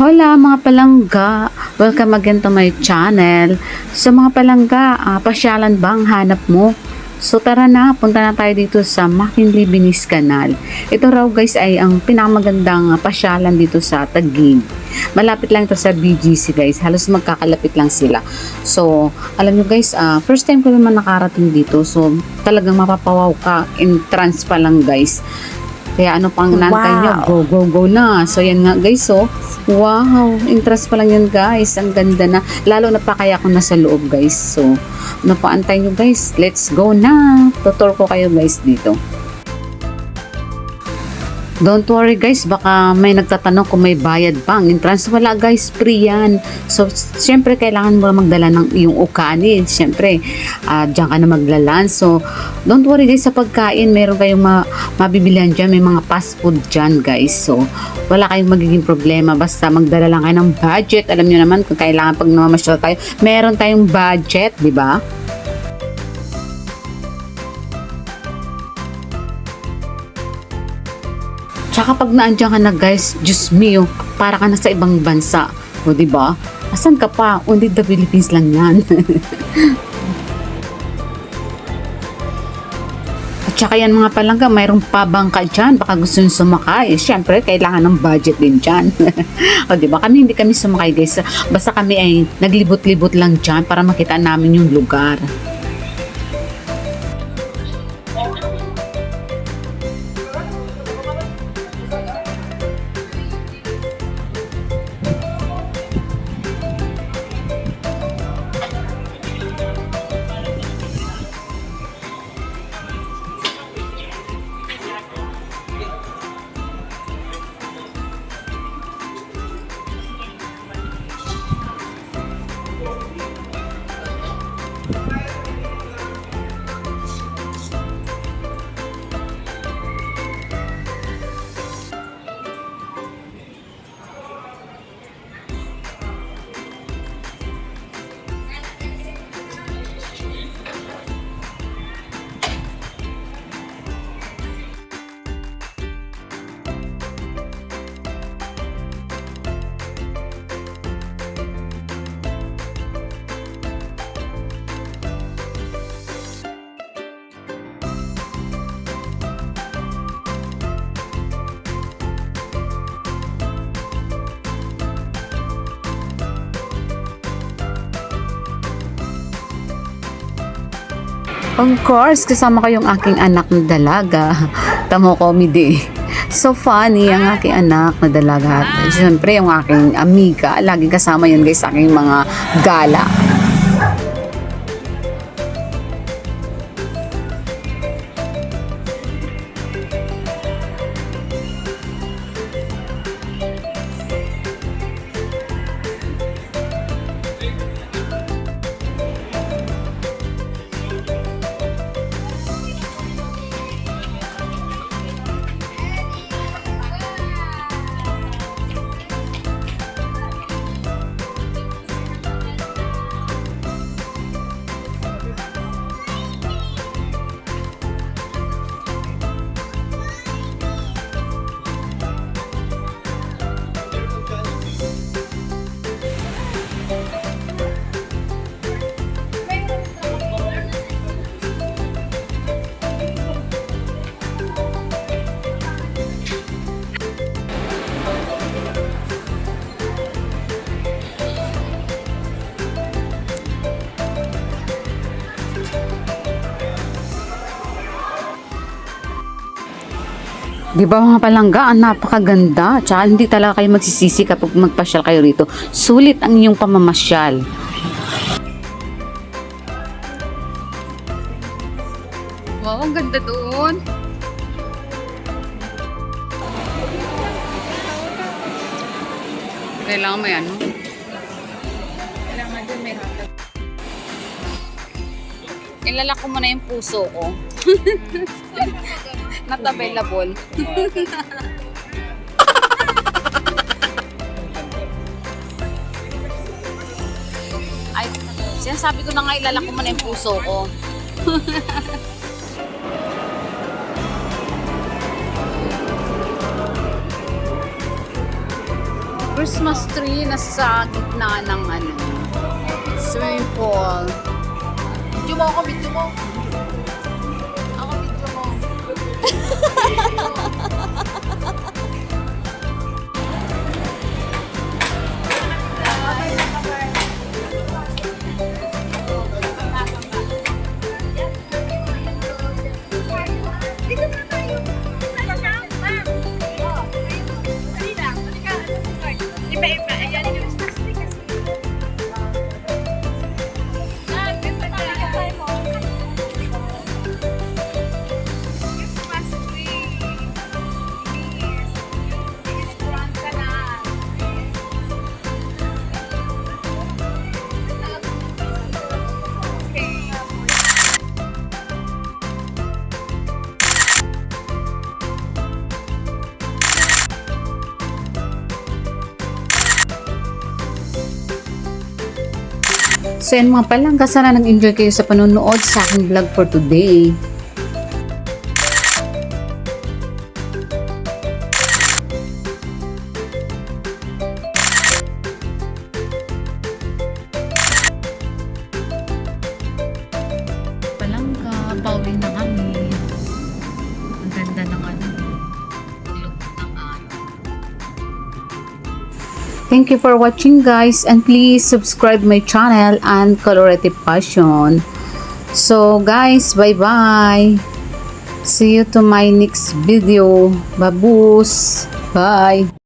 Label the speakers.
Speaker 1: Hola mga palangga! Welcome again to my channel. Sa mga palangga, pasyalan ba ang hanap mo? So tara na, punta na tayo dito sa McKinley Venice Canal. Ito raw guys ay ang pinakamagandang pasyalan dito sa Taguig. Malapit lang ito sa BGC guys, halos magkakalapit lang sila. So alam nyo guys, first time ko naman nakarating dito. So talagang mapapawaw ka, entrance pa lang guys. Kaya ano pang nantay nyo, go na. So yan nga guys, so wow, interest pa lang yan guys, ang ganda na. Lalo na pa kaya ako nasa loob guys. So ano pa antay nyo guys, let's go na. Tutor ko kayo guys dito. Don't worry guys, baka may nagtatanong kung may bayad ba ang entrance. Wala guys, free yan. So, syempre kailangan mo magdala ng iyong ukani. Syempre, diyan ka na maglalan. So, don't worry guys, sa pagkain, meron kayong mabibilihan dyan. May mga fast food dyan guys. So, wala kayong magiging problema. Basta magdala lang kayo ng budget. Alam nyo naman kung kailangan pag namamasyal tayo, meron tayong budget, di ba? Tsaka pag naandyan ka na guys, Diyos mio, para ka na sa ibang bansa. O diba? Asan ka pa? Only the Philippines lang yan. At tsaka yan mga palangga, mayroong pabangka dyan. Baka gusto nyo sumakay. Siyempre, kailangan ng budget din dyan. O diba? Kami hindi kami sumakay guys. Basta kami ay naglibot-libot lang dyan para makita namin yung lugar. Of course, kasama ko yung aking anak na dalaga. Tamo comedy. So funny ang aking anak na dalaga. Siyempre, yung aking amiga. Laging kasama yun guys sa aking mga gala. Di ba mga palangga, ang napakaganda. Tsaka hindi talaga kayo magsisisi kapag magpasyal kayo rito. Sulit ang inyong pamamasyal. Wow, ang ganda doon. Kailangan mo yan, no?
Speaker 2: Kailangan doon may hotdog.
Speaker 1: Ilalak ko muna yung puso ko. Not available. Ay, sinasabi ko na nga ilalak ko muna yung puso ko. Christmas tree na sa gitna ng swimming pool. Video mo ako, video mo. Ako, video mo. So yan mga palangga, sana nag-enjoy kayo sa panonood sa aking vlog for today. Palangga, pauwi na kami. Ang ganda ng ilog ng araw. Thank you for watching guys, and please subscribe my channel and Colorete Passion. So guys, bye bye. See you to my next video. Babus. Bye.